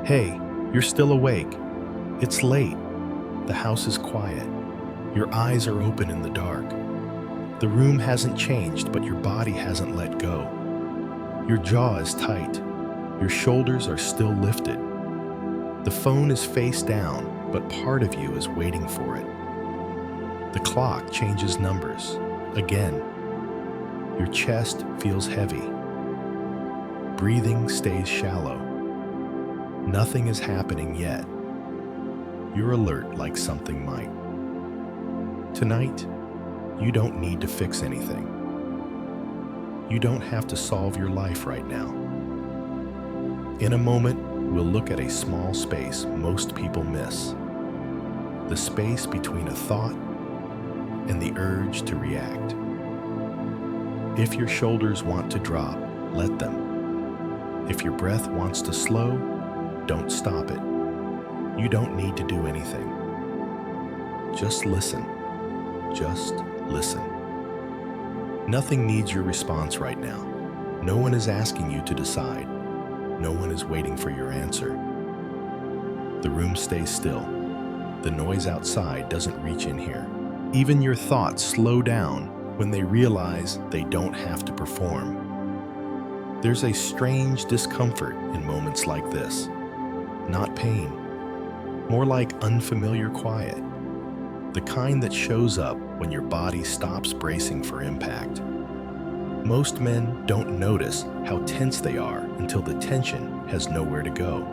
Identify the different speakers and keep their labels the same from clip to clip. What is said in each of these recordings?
Speaker 1: Hey, you're still awake. It's late. The house is quiet. Your eyes are open in the dark. The room hasn't changed, but your body hasn't let go. Your jaw is tight. Your shoulders are still lifted. The phone is face down, but part of you is waiting for it. The clock changes numbers. Again. Your chest feels heavy. Breathing stays shallow. Nothing is happening yet. You're alert like something might. Tonight, you don't need to fix anything. You don't have to solve your life right now. In a moment, we'll look at a small space most people miss. The space between a thought and the urge to react. If your shoulders want to drop, let them. If your breath wants to slow, don't stop it. You don't need to do anything. Just listen. Just listen. Nothing needs your response right now. No one is asking you to decide. No one is waiting for your answer. The room stays still. The noise outside doesn't reach in here. Even your thoughts slow down when they realize they don't have to perform. There's a strange discomfort in moments like this. Not pain. More like unfamiliar quiet. The kind that shows up when your body stops bracing for impact. Most men don't notice how tense they are until the tension has nowhere to go.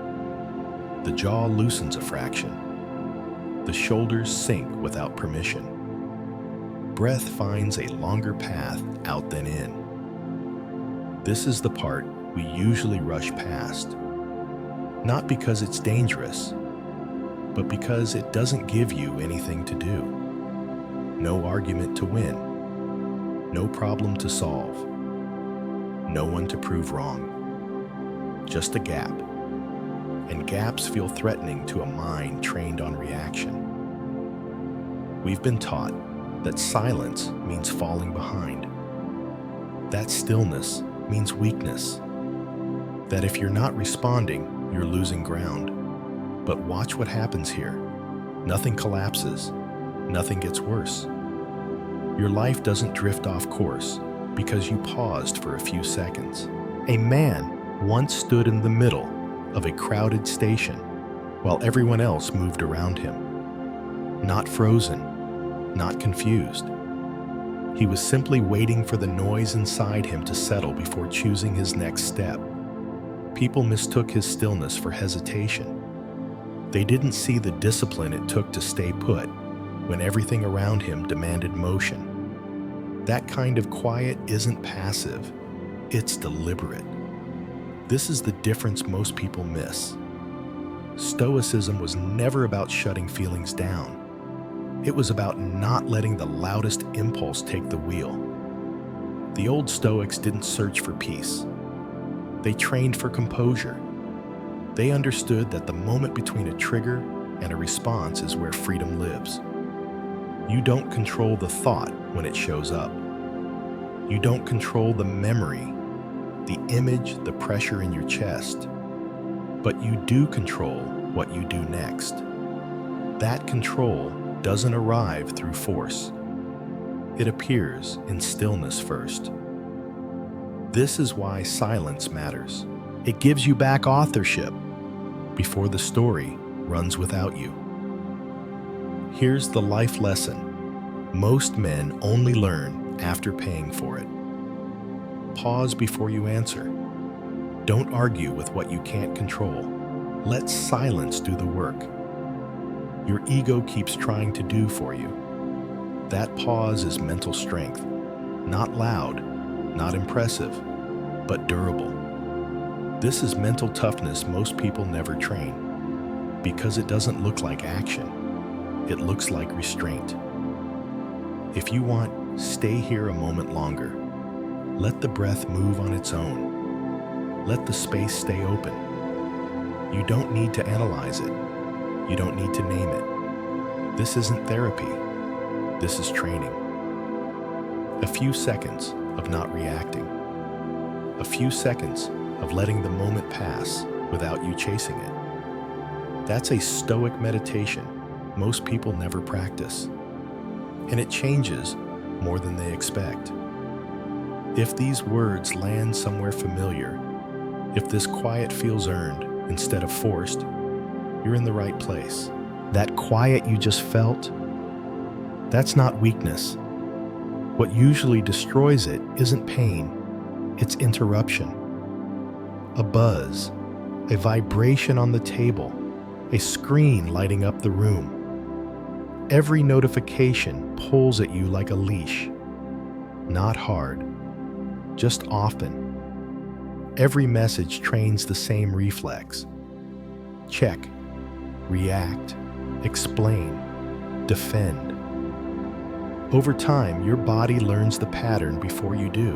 Speaker 1: The jaw loosens a fraction. The shoulders sink without permission. Breath finds a longer path out than in. This is the part we usually rush past. Not because it's dangerous, but because it doesn't give you anything to do. No argument to win. No problem to solve. No one to prove wrong. Just a gap. And gaps feel threatening to a mind trained on reaction. We've been taught that silence means falling behind. That stillness means weakness. That if you're not responding, you're losing ground. But watch what happens here. Nothing collapses. Nothing gets worse. Your life doesn't drift off course because you paused for a few seconds. A man once stood in the middle of a crowded station while everyone else moved around him. Not frozen, not confused. He was simply waiting for the noise inside him to settle before choosing his next step. People mistook his stillness for hesitation. They didn't see the discipline it took to stay put when everything around him demanded motion. That kind of quiet isn't passive, it's deliberate. This is the difference most people miss. Stoicism was never about shutting feelings down. It was about not letting the loudest impulse take the wheel. The old Stoics didn't search for peace. They trained for composure. They understood that the moment between a trigger and a response is where freedom lives. You don't control the thought when it shows up. You don't control the memory, the image, the pressure in your chest. But you do control what you do next. That control doesn't arrive through force. It appears in stillness first. This is why silence matters. It gives you back authorship before the story runs without you. Here's the life lesson. Most men only learn after paying for it. Pause before you answer. Don't argue with what you can't control. Let silence do the work. Your ego keeps trying to do for you. That pause is mental strength. Not loud, not impressive, but durable. This is mental toughness most people never train, because it doesn't look like action. It looks like restraint. If you want, stay here a moment longer. Let the breath move on its own. Let the space stay open. You don't need to analyze it. You don't need to name it. This isn't therapy. This is training. A few seconds of not reacting. A few seconds of letting the moment pass without you chasing it. That's a Stoic meditation most people never practice. And it changes more than they expect. If these words land somewhere familiar, if this quiet feels earned instead of forced, you're in the right place. That quiet you just felt, that's not weakness. What usually destroys it isn't pain, it's interruption. A buzz, a vibration on the table, a screen lighting up the room. Every notification pulls at you like a leash. Not hard, just often. Every message trains the same reflex. Check, react, explain, defend. Over time, your body learns the pattern before you do.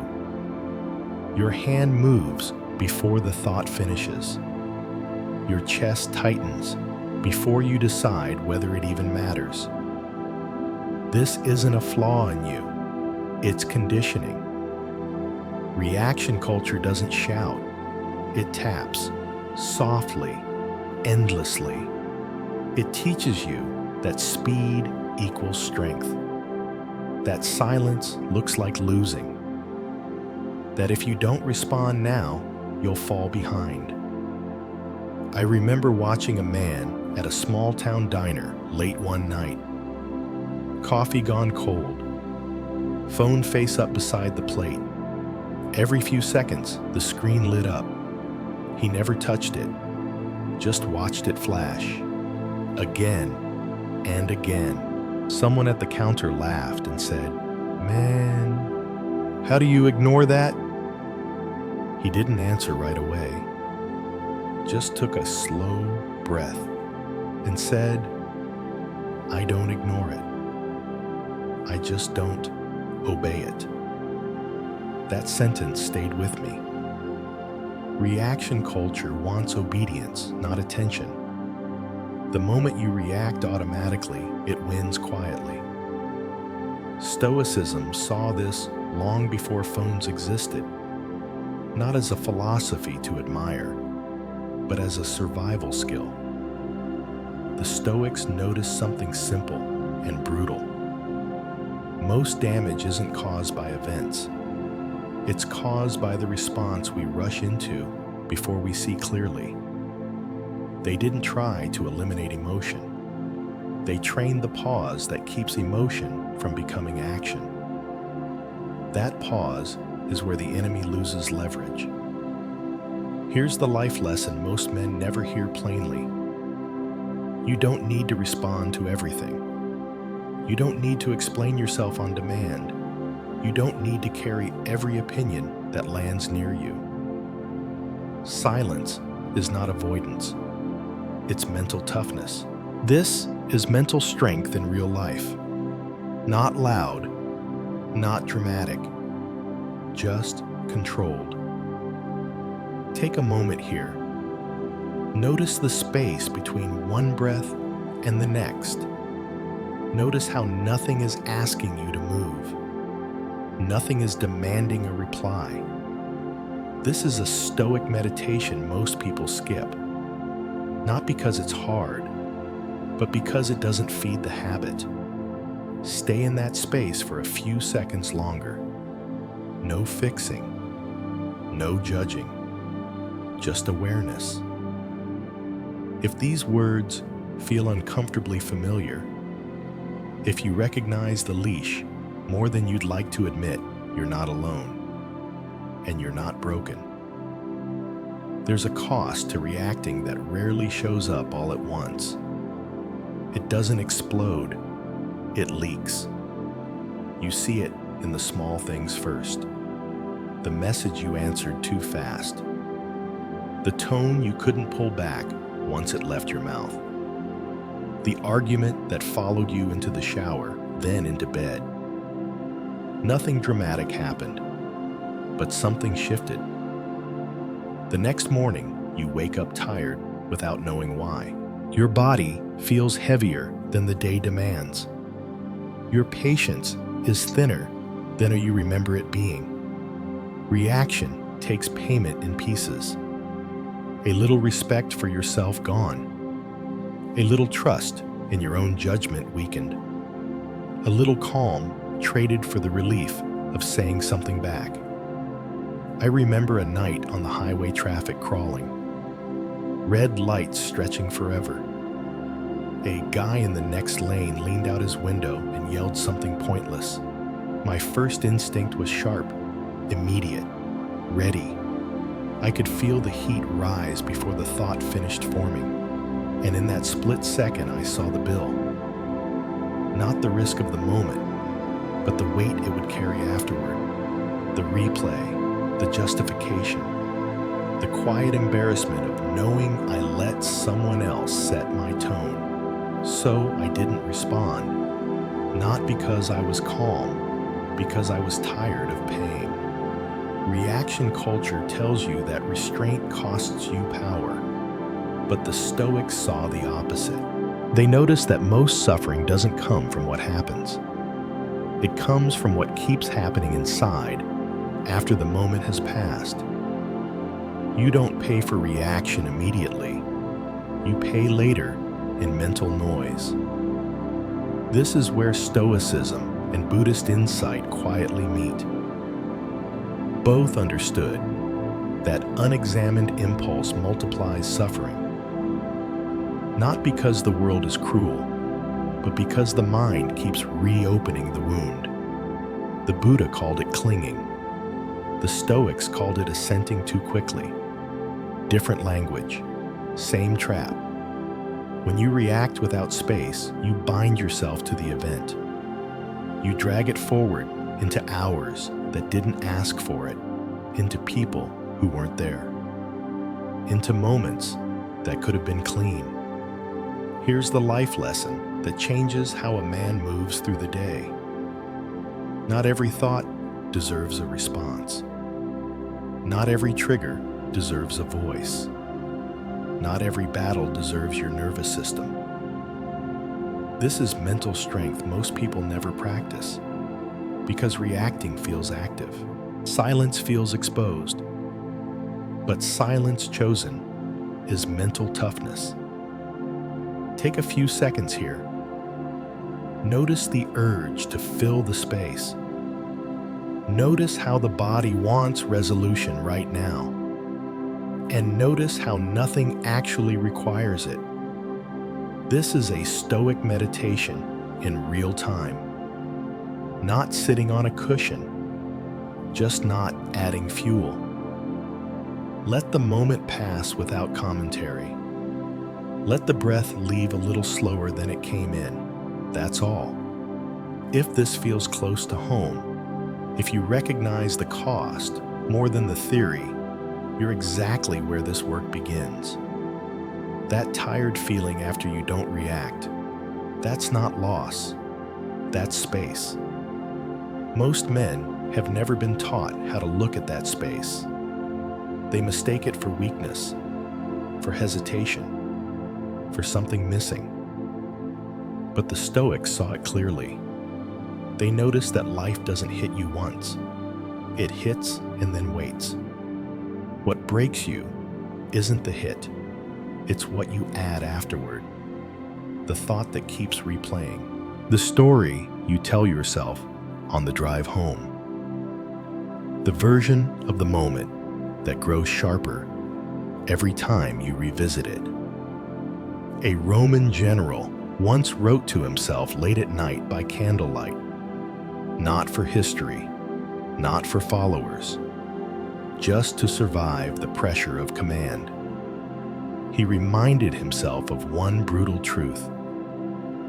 Speaker 1: Your hand moves before the thought finishes. Your chest tightens before you decide whether it even matters. This isn't a flaw in you, it's conditioning. Reaction culture doesn't shout, it taps, softly, endlessly. It teaches you that speed equals strength, that silence looks like losing, that if you don't respond now, you'll fall behind. I remember watching a man at a small town diner late one night. Coffee gone cold, phone face up beside the plate. Every few seconds, the screen lit up. He never touched it, just watched it flash. Again and again. Someone at the counter laughed and said, "Man, how do you ignore that?" He didn't answer right away, just took a slow breath and said, "I don't ignore it. I just don't obey it." That sentence stayed with me. Reaction culture wants obedience, not attention. The moment you react automatically, it wins quietly. Stoicism saw this long before phones existed, not as a philosophy to admire, but as a survival skill. The Stoics noticed something simple and brutal. Most damage isn't caused by events. It's caused by the response we rush into before we see clearly. They didn't try to eliminate emotion. They trained the pause that keeps emotion from becoming action. That pause is where the enemy loses leverage. Here's the life lesson most men never hear plainly. You don't need to respond to everything. You don't need to explain yourself on demand. You don't need to carry every opinion that lands near you. Silence is not avoidance. It's mental toughness. This is mental strength in real life. Not loud, not dramatic, just controlled. Take a moment here. Notice the space between one breath and the next. Notice how nothing is asking you to move. Nothing is demanding a reply. This is a Stoic meditation most people skip. Not because it's hard, but because it doesn't feed the habit. Stay in that space for a few seconds longer. No fixing, no judging, just awareness. If these words feel uncomfortably familiar, if you recognize the leash more than you'd like to admit, you're not alone, and you're not broken. There's a cost to reacting that rarely shows up all at once. It doesn't explode, it leaks. You see it in the small things first. The message you answered too fast. The tone you couldn't pull back once it left your mouth. The argument that followed you into the shower, then into bed. Nothing dramatic happened, but something shifted. The next morning, you wake up tired without knowing why. Your body feels heavier than the day demands. Your patience is thinner than you remember it being. Reaction takes payment in pieces. A little respect for yourself gone. A little trust in your own judgment weakened. A little calm traded for the relief of saying something back. I remember a night on the highway, traffic crawling, red lights stretching forever. A guy in the next lane leaned out his window and yelled something pointless. My first instinct was sharp, immediate, ready. I could feel the heat rise before the thought finished forming. And in that split second, I saw the bill. Not the risk of the moment, but the weight it would carry afterward. The replay, the justification, the quiet embarrassment of knowing I let someone else set my tone. So I didn't respond, not because I was calm, because I was tired of paying. Reaction culture tells you that restraint costs you power. But the Stoics saw the opposite. They noticed that most suffering doesn't come from what happens. It comes from what keeps happening inside after the moment has passed. You don't pay for reaction immediately. You pay later in mental noise. This is where Stoicism and Buddhist insight quietly meet. Both understood that unexamined impulse multiplies suffering. Not because the world is cruel, but because the mind keeps reopening the wound. The Buddha called it clinging. The Stoics called it assenting too quickly. Different language, same trap. When you react without space, you bind yourself to the event. You drag it forward into hours that didn't ask for it, into people who weren't there, into moments that could have been clean. Here's the life lesson that changes how a man moves through the day. Not every thought deserves a response. Not every trigger deserves a voice. Not every battle deserves your nervous system. This is mental strength most people never practice, because reacting feels active. Silence feels exposed. But silence chosen is mental toughness. Take a few seconds here. Notice the urge to fill the space. Notice how the body wants resolution right now. And notice how nothing actually requires it. This is a Stoic meditation in real time. Not sitting on a cushion, just not adding fuel. Let the moment pass without commentary. Let the breath leave a little slower than it came in. That's all. If this feels close to home, if you recognize the cost more than the theory, you're exactly where this work begins. That tired feeling after you don't react, that's not loss, that's space. Most men have never been taught how to look at that space. They mistake it for weakness, for hesitation, for something missing. But the Stoics saw it clearly. They noticed that life doesn't hit you once. It hits and then waits. What breaks you isn't the hit. It's what you add afterward. The thought that keeps replaying. The story you tell yourself on the drive home. The version of the moment that grows sharper every time you revisit it. A Roman general once wrote to himself late at night by candlelight, not for history, not for followers, just to survive the pressure of command. He reminded himself of one brutal truth.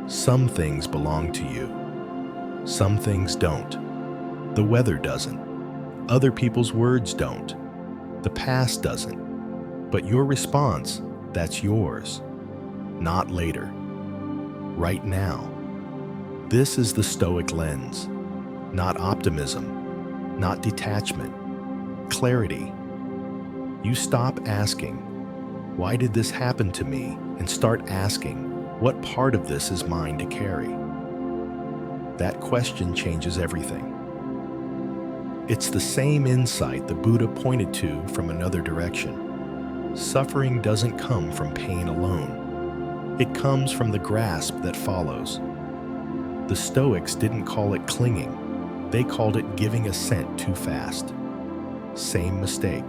Speaker 1: Some things belong to you. Some things don't. The weather doesn't. Other people's words don't. The past doesn't. But your response, that's yours. Not later. Right now. This is the Stoic lens. Not optimism. Not detachment. Clarity. You stop asking, why did this happen to me? And start asking, what part of this is mine to carry? That question changes everything. It's the same insight the Buddha pointed to from another direction. Suffering doesn't come from pain alone. It comes from the grasp that follows. The Stoics didn't call it clinging. They called it giving assent too fast. Same mistake,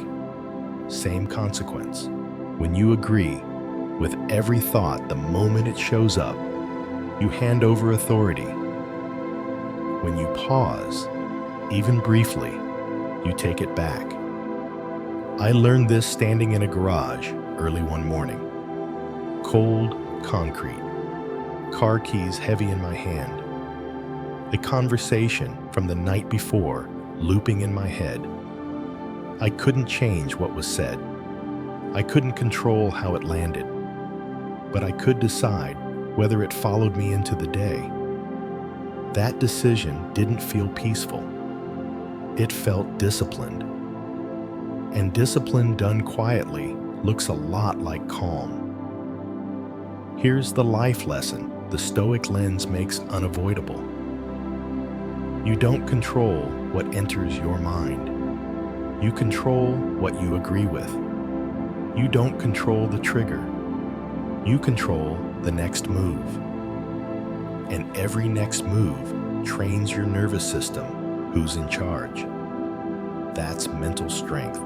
Speaker 1: same consequence. When you agree with every thought the moment it shows up, you hand over authority. When you pause, even briefly, you take it back. I learned this standing in a garage early one morning. Cold concrete, car keys heavy in my hand, a conversation from the night before looping in my head. I couldn't change what was said. I couldn't control how it landed, but I could decide whether it followed me into the day. That decision didn't feel peaceful. It felt disciplined. And discipline done quietly looks a lot like calm. Here's the life lesson the Stoic lens makes unavoidable. You don't control what enters your mind. You control what you agree with. You don't control the trigger. You control the next move. And every next move trains your nervous system who's in charge. That's mental strength,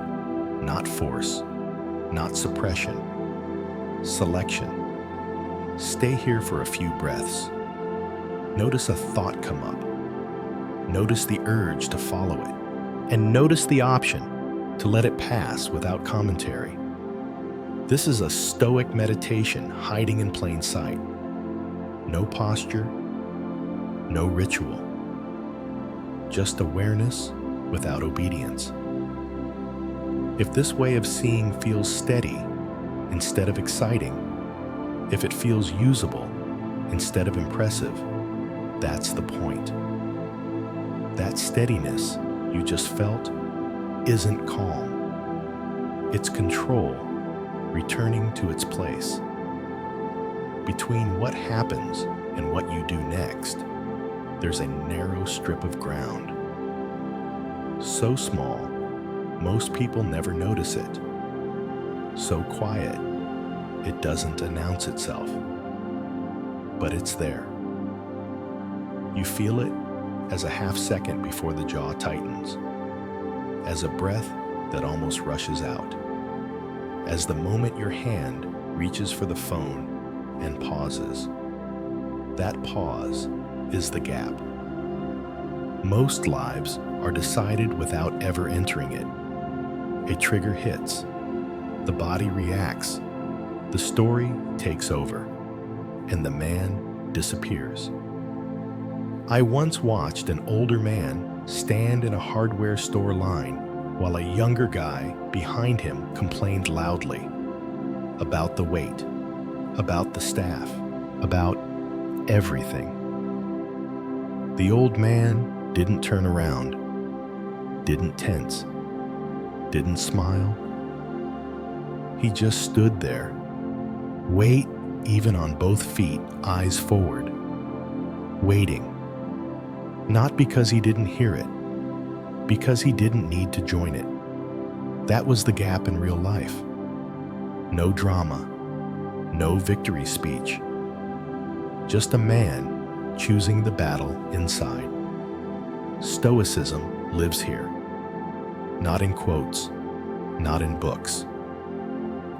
Speaker 1: not force, not suppression, selection. Stay here for a few breaths. Notice a thought come up. Notice the urge to follow it. And notice the option to let it pass without commentary. This is a Stoic meditation hiding in plain sight. No posture, no ritual. Just awareness without obedience. If this way of seeing feels steady instead of exciting, if it feels usable instead of impressive, that's the point. That steadiness you just felt isn't calm. It's control returning to its place. Between what happens and what you do next, there's a narrow strip of ground. So small, most people never notice it. So quiet, it doesn't announce itself. But it's there. You feel it as a half second before the jaw tightens, as a breath that almost rushes out, as the moment your hand reaches for the phone and pauses. That pause is the gap. Most lives are decided without ever entering it. A trigger hits, the body reacts, the story takes over, and the man disappears. I once watched an older man stand in a hardware store line while a younger guy behind him complained loudly about the wait, about the staff, about everything. The old man didn't turn around, didn't tense, didn't smile. He just stood there, weight even on both feet, eyes forward, waiting. Not because he didn't hear it, because he didn't need to join it. That was the gap in real life. No drama, no victory speech. Just a man choosing the battle inside. Stoicism lives here. Not in quotes, not in books.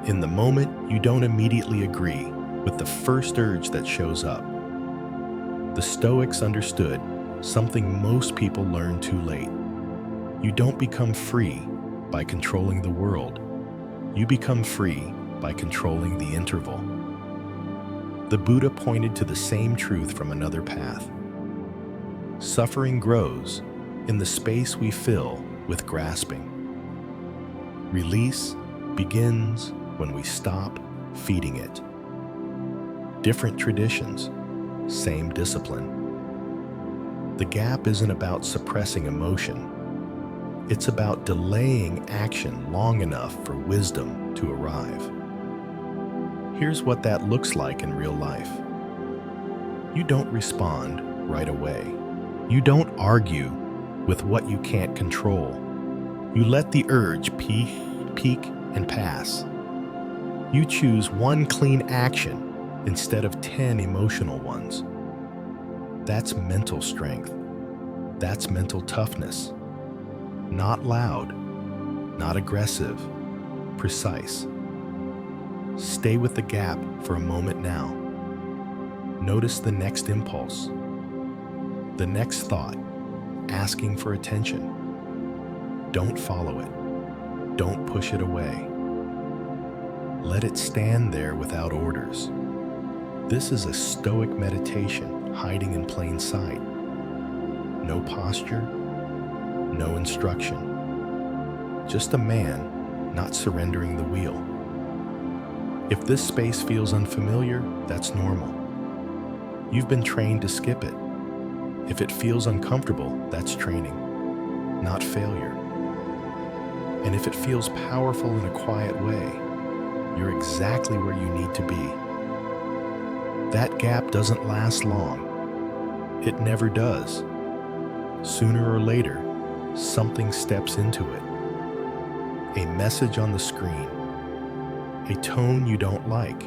Speaker 1: In the moment, you don't immediately agree with the first urge that shows up. The Stoics understood something most people learn too late. You don't become free by controlling the world. You become free by controlling the interval. The Buddha pointed to the same truth from another path. Suffering grows in the space we fill with grasping. Release begins when we stop feeding it. Different traditions, same discipline. The gap isn't about suppressing emotion. It's about delaying action long enough for wisdom to arrive. Here's what that looks like in real life. You don't respond right away. You don't argue with what you can't control. You let the urge peak and pass. You choose one clean action instead of 10 emotional ones. That's mental strength. That's mental toughness. Not loud, not aggressive, precise. Stay with the gap for a moment now. Notice the next impulse, the next thought, asking for attention. Don't follow it. Don't push it away. Let it stand there without orders. This is a Stoic meditation hiding in plain sight. No posture, no instruction. Just a man not surrendering the wheel. If this space feels unfamiliar, that's normal. You've been trained to skip it. If it feels uncomfortable, that's training, not failure. And if it feels powerful in a quiet way, you're exactly where you need to be. That gap doesn't last long. It never does. Sooner or later, something steps into it. A message on the screen, a tone you don't like,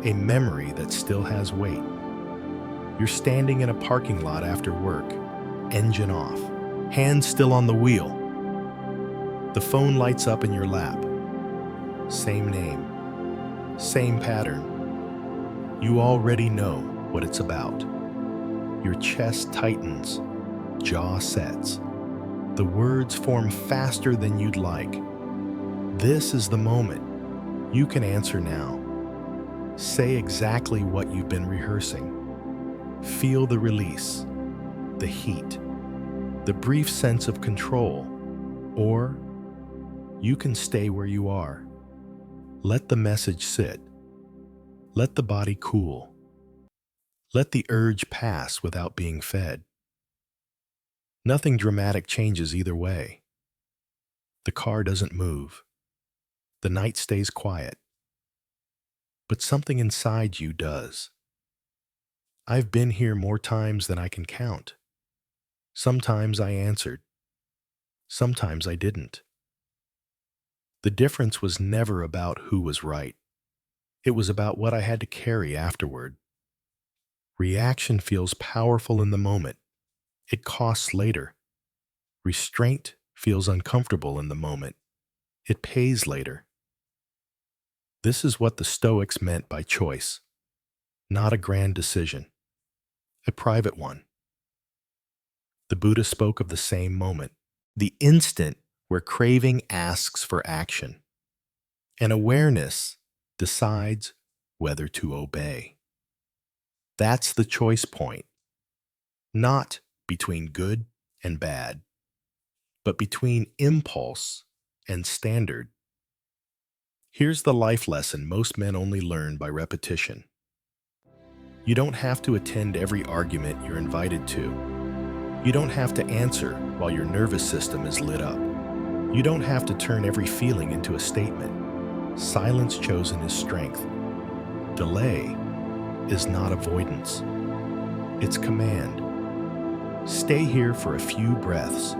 Speaker 1: a memory that still has weight. You're standing in a parking lot after work, engine off, hands still on the wheel. The phone lights up in your lap. Same name, same pattern. You already know what it's about. Your chest tightens, jaw sets. The words form faster than you'd like. This is the moment. You can answer now. Say exactly what you've been rehearsing. Feel the release, the heat, the brief sense of control, or you can stay where you are. Let the message sit. Let the body cool. Let the urge pass without being fed. Nothing dramatic changes either way. The car doesn't move. The night stays quiet. But something inside you does. I've been here more times than I can count. Sometimes I answered. Sometimes I didn't. The difference was never about who was right. It was about what I had to carry afterward. Reaction feels powerful in the moment. It costs later. Restraint feels uncomfortable in the moment. It pays later. This is what the Stoics meant by choice. Not a grand decision. A private one. The Buddha spoke of the same moment, the instant where craving asks for action, and awareness decides whether to obey. That's the choice point, not between good and bad, but between impulse and standard. Here's the life lesson most men only learn by repetition. You don't have to attend every argument you're invited to. You don't have to answer while your nervous system is lit up. You don't have to turn every feeling into a statement. Silence chosen is strength. Delay is not avoidance. It's command. Stay here for a few breaths.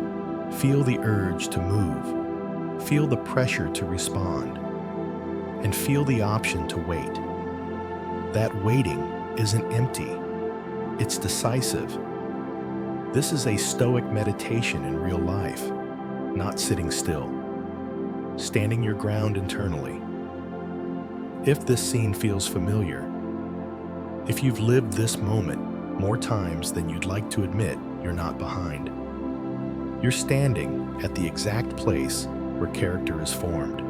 Speaker 1: Feel the urge to move. Feel the pressure to respond. And feel the option to wait. That waiting isn't empty. It's decisive. This is a Stoic meditation in real life, not sitting still, standing your ground internally. If this scene feels familiar, if you've lived this moment more times than you'd like to admit, you're not behind. You're standing at the exact place where character is formed.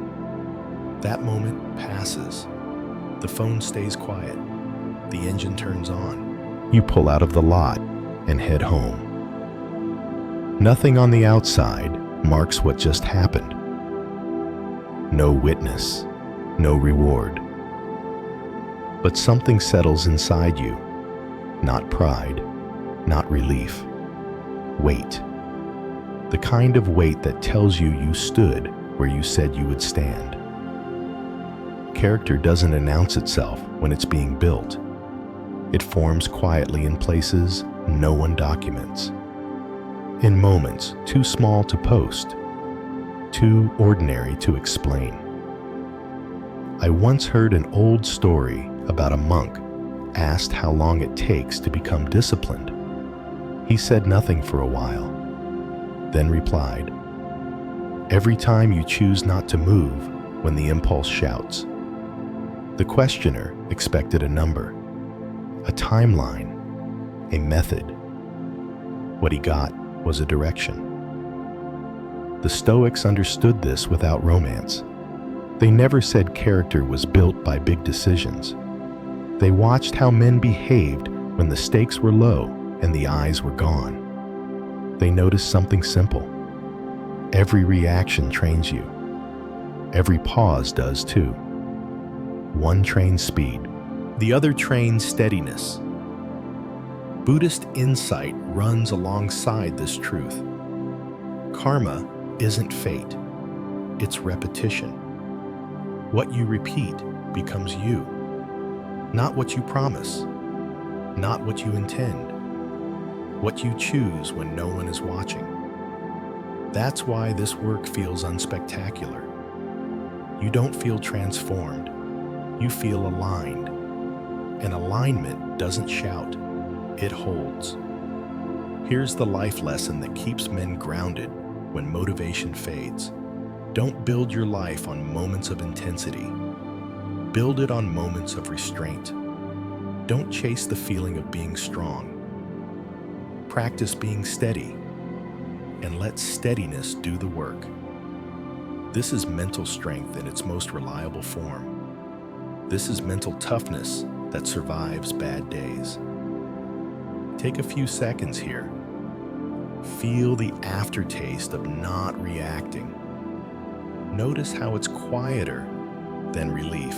Speaker 1: That moment passes. The phone stays quiet. The engine turns on. You pull out of the lot and head home. Nothing on the outside marks what just happened. No witness, no reward. But something settles inside you. Not pride, not relief. Weight. The kind of weight that tells you you stood where you said you would stand. Character doesn't announce itself when it's being built. It forms quietly in places no one documents. In moments too small to post, too ordinary to explain. I once heard an old story about a monk asked how long it takes to become disciplined. He said nothing for a while, then replied, "Every time you choose not to move when the impulse shouts." The questioner expected a number, a timeline, a method. What he got was a direction. The Stoics understood this without romance. They never said character was built by big decisions. They watched how men behaved when the stakes were low and the eyes were gone. They noticed something simple. Every reaction trains you. Every pause does too. One trains speed, the other trains steadiness. Buddhist insight runs alongside this truth. Karma isn't fate, it's repetition. What you repeat becomes you. Not what you promise, not what you intend, what you choose when no one is watching. That's why this work feels unspectacular. You don't feel transformed, you feel aligned. And alignment doesn't shout, it holds. Here's the life lesson that keeps men grounded when motivation fades. Don't build your life on moments of intensity. Build it on moments of restraint. Don't chase the feeling of being strong. Practice being steady, and let steadiness do the work. This is mental strength in its most reliable form. This is mental toughness that survives bad days. Take a few seconds here. Feel the aftertaste of not reacting. Notice how it's quieter than relief,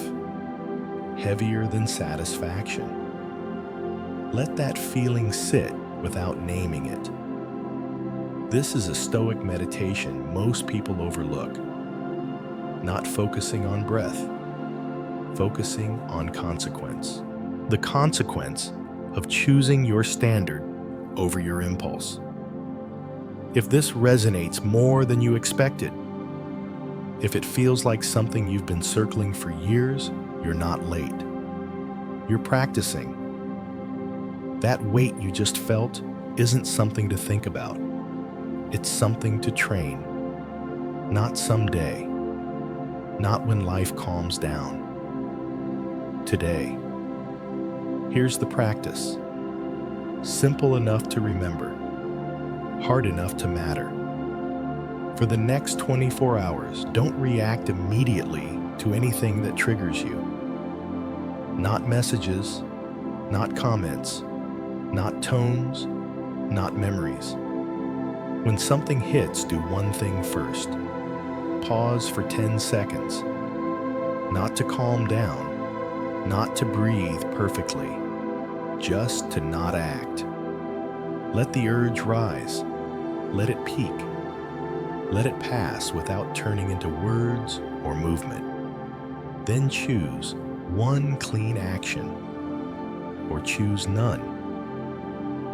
Speaker 1: heavier than satisfaction. Let that feeling sit without naming it. This is a Stoic meditation most people overlook. Not focusing on breath, focusing on consequence. The consequence of choosing your standard over your impulse. If this resonates more than you expected, if it feels like something you've been circling for years, you're not late. You're practicing. That weight you just felt isn't something to think about. It's something to train. Not someday. Not when life calms down. Today. Here's the practice. Simple enough to remember. Hard enough to matter. For the next 24 hours, don't react immediately to anything that triggers you. Not messages, not comments, not tones, not memories. When something hits, do one thing first. Pause for 10 seconds. Not to calm down, not to breathe perfectly, just to not act. Let the urge rise. Let it peak. Let it pass without turning into words or movement. Then choose one clean action, or choose none.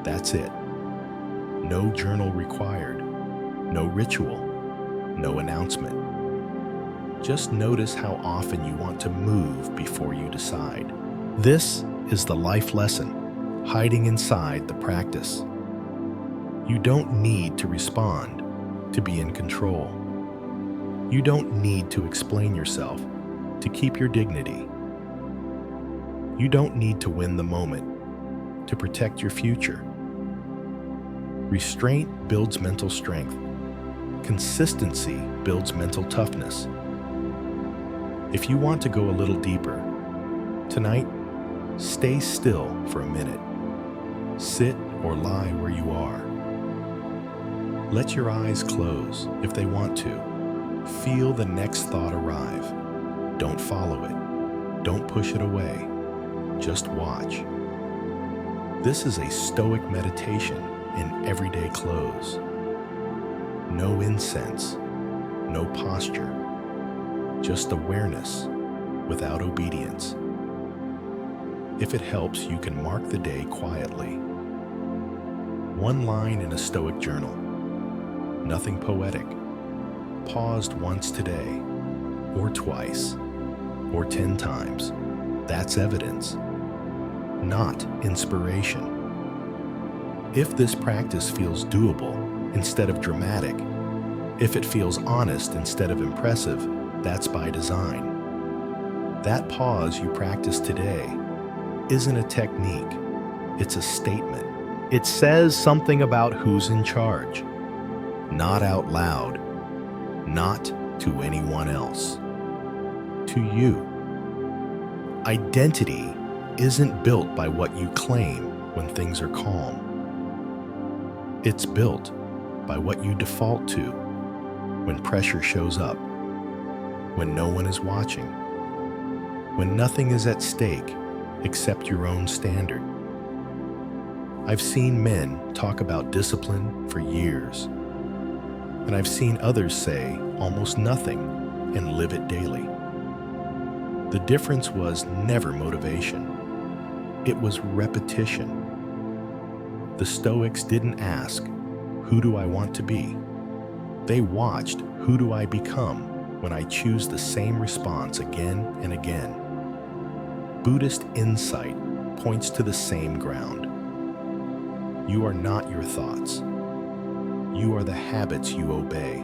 Speaker 1: That's it. No journal required, no ritual, no announcement. Just notice how often you want to move before you decide. This is the life lesson, hiding inside the practice. You don't need to respond to be in control. You don't need to explain yourself to keep your dignity. You don't need to win the moment to protect your future. Restraint builds mental strength. Consistency builds mental toughness. If you want to go a little deeper, tonight, stay still for a minute. Sit or lie where you are. Let your eyes close if they want to. Feel the next thought arrive. Don't follow it. Don't push it away. Just watch. This is a Stoic meditation in everyday clothes. No incense, no posture, just awareness without obedience. If it helps, you can mark the day quietly. One line in a Stoic journal. Nothing poetic. Paused once today, or twice, or 10 times. That's evidence, not inspiration. If this practice feels doable instead of dramatic, if it feels honest instead of impressive, that's by design. That pause you practice today isn't a technique, it's a statement. It says something about who's in charge, not out loud, not to anyone else, to you. Identity isn't built by what you claim when things are calm. It's built by what you default to when pressure shows up, when no one is watching, when nothing is at stake except your own standard. I've seen men talk about discipline for years, and I've seen others say almost nothing and live it daily. The difference was never motivation. It was repetition. The Stoics didn't ask, "Who do I want to be?" They watched, "Who do I become when I choose the same response again and again?" Buddhist insight points to the same ground. You are not your thoughts. You are the habits you obey.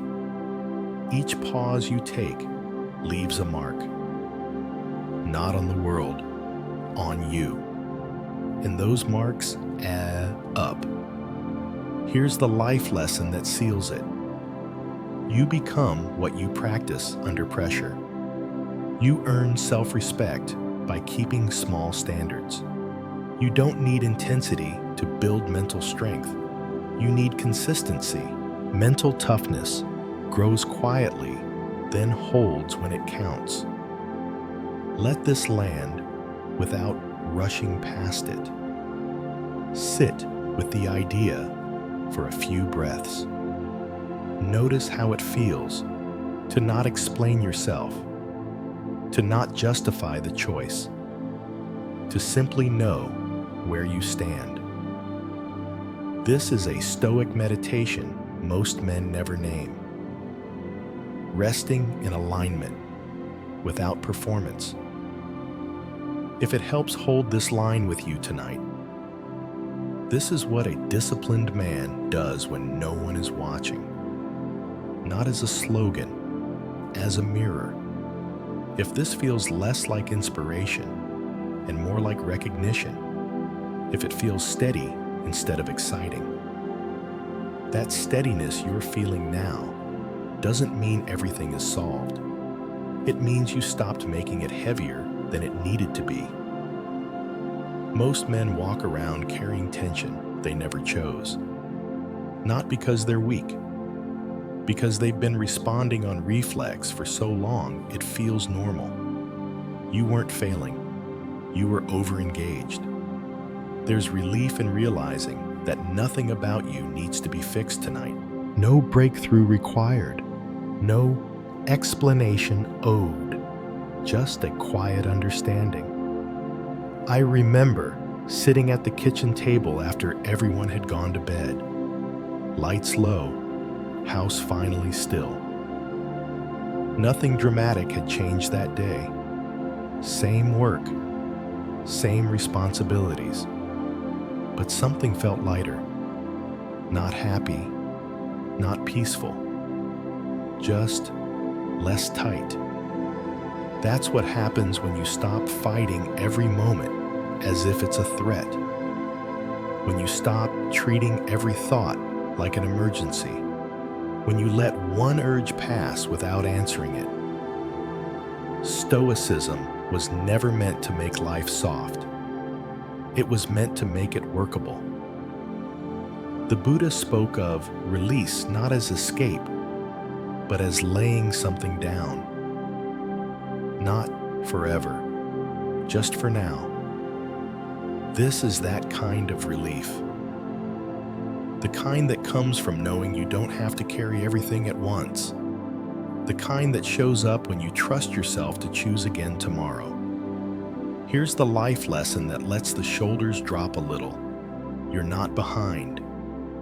Speaker 1: Each pause you take leaves a mark. Not on the world, on you. And those marks add up. Here's the life lesson that seals it. You become what you practice under pressure. You earn self-respect by keeping small standards. You don't need intensity to build mental strength. You need consistency. Mental toughness grows quietly, then holds when it counts. Let this land without rushing past it. Sit with the idea for a few breaths. Notice how it feels to not explain yourself, to not justify the choice, to simply know where you stand. This is a Stoic meditation most men never name. Resting in alignment without performance. If it helps hold this line with you tonight, this is what a disciplined man does when no one is watching. Not as a slogan, as a mirror. If this feels less like inspiration and more like recognition, if it feels steady instead of exciting, that steadiness you're feeling now doesn't mean everything is solved. It means you stopped making it heavier than it needed to be. Most men walk around carrying tension they never chose. Not because they're weak, because they've been responding on reflex for so long it feels normal. You weren't failing. You were overengaged. There's relief in realizing that nothing about you needs to be fixed tonight. No breakthrough required. No explanation owed. Just a quiet understanding. I remember sitting at the kitchen table after everyone had gone to bed. Lights low, house finally still. Nothing dramatic had changed that day. Same work, same responsibilities. But something felt lighter. Not happy, not peaceful. Just less tight. That's what happens when you stop fighting every moment as if it's a threat. When you stop treating every thought like an emergency. When you let one urge pass without answering it. Stoicism was never meant to make life soft. It was meant to make it workable. The Buddha spoke of release not as escape, but as laying something down. Not forever, just for now. This is that kind of relief. The kind that comes from knowing you don't have to carry everything at once. The kind that shows up when you trust yourself to choose again tomorrow. Here's the life lesson that lets the shoulders drop a little. You're not behind.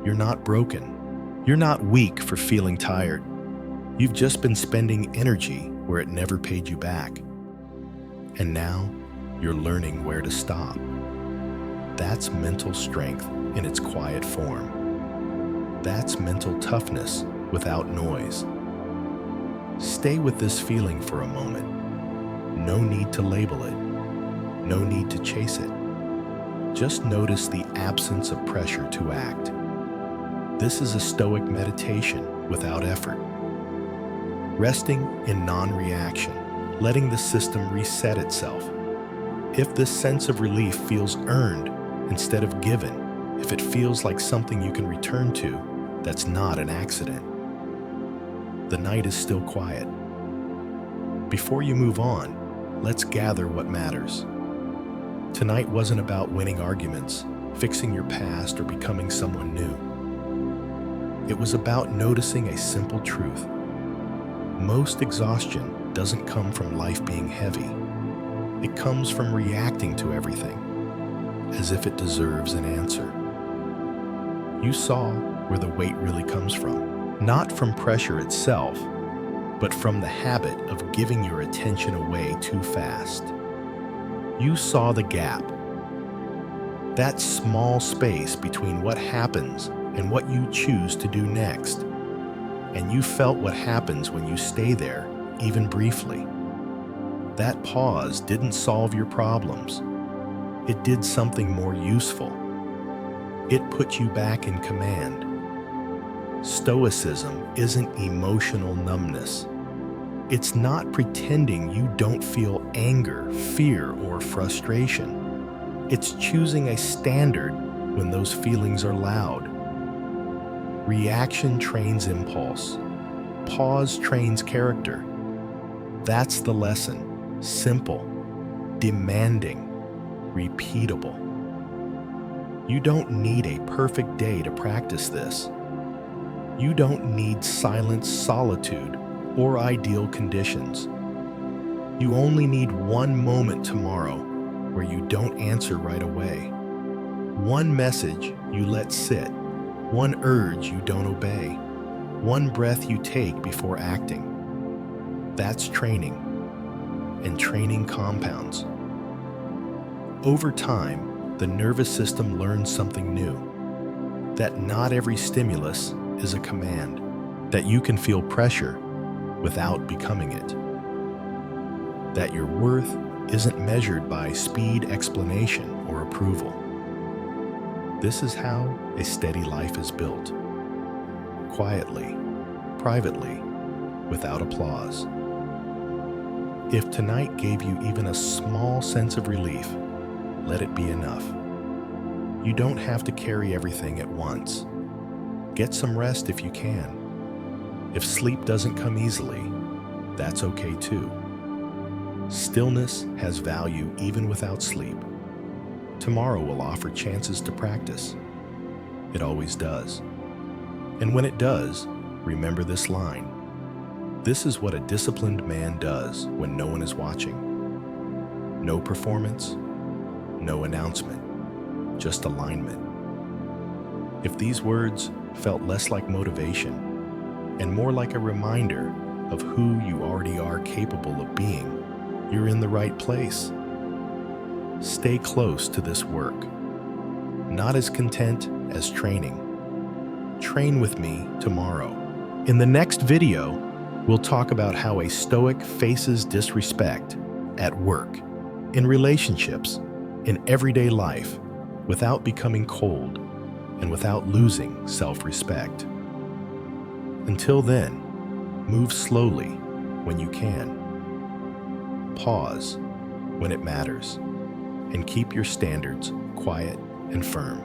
Speaker 1: You're not broken. You're not weak for feeling tired. You've just been spending energy where it never paid you back. And now you're learning where to stop. That's mental strength in its quiet form. That's mental toughness without noise. Stay with this feeling for a moment. No need to label it. No need to chase it. Just notice the absence of pressure to act. This is a Stoic meditation without effort. Resting in non-reaction, letting the system reset itself. If this sense of relief feels earned instead of given, if it feels like something you can return to, that's not an accident. The night is still quiet. Before you move on, let's gather what matters. Tonight wasn't about winning arguments, fixing your past, or becoming someone new. It was about noticing a simple truth. Most exhaustion doesn't come from life being heavy. It comes from reacting to everything, as if it deserves an answer. You saw where the weight really comes from, not from pressure itself, but from the habit of giving your attention away too fast. You saw the gap, that small space between what happens and what you choose to do next. And you felt what happens when you stay there, even briefly. That pause didn't solve your problems. It did something more useful. It put you back in command. Stoicism isn't emotional numbness. It's not pretending you don't feel anger, fear, or frustration. It's choosing a standard when those feelings are loud. Reaction trains impulse. Pause trains character. That's the lesson. Simple, demanding, repeatable. You don't need a perfect day to practice this. You don't need silent solitude or ideal conditions. You only need one moment tomorrow where you don't answer right away. One message you let sit. One urge you don't obey. One breath you take before acting. That's training. And training compounds. Over time, the nervous system learns something new. That not every stimulus is a command. That you can feel pressure without becoming it. That your worth isn't measured by speed, explanation, or approval. This is how a steady life is built. Quietly, privately, without applause. If tonight gave you even a small sense of relief, let it be enough. You don't have to carry everything at once. Get some rest if you can. If sleep doesn't come easily, that's okay too. Stillness has value even without sleep. Tomorrow will offer chances to practice. It always does. And when it does, remember this line. This is what a disciplined man does when no one is watching. No performance, no announcement, just alignment. If these words felt less like motivation and more like a reminder of who you already are capable of being, you're in the right place. Stay close to this work, not as content as training. Train with me tomorrow. In the next video, we'll talk about how a Stoic faces disrespect at work, in relationships, in everyday life, without becoming cold and without losing self-respect. Until then, move slowly when you can. Pause when it matters. And keep your standards quiet and firm.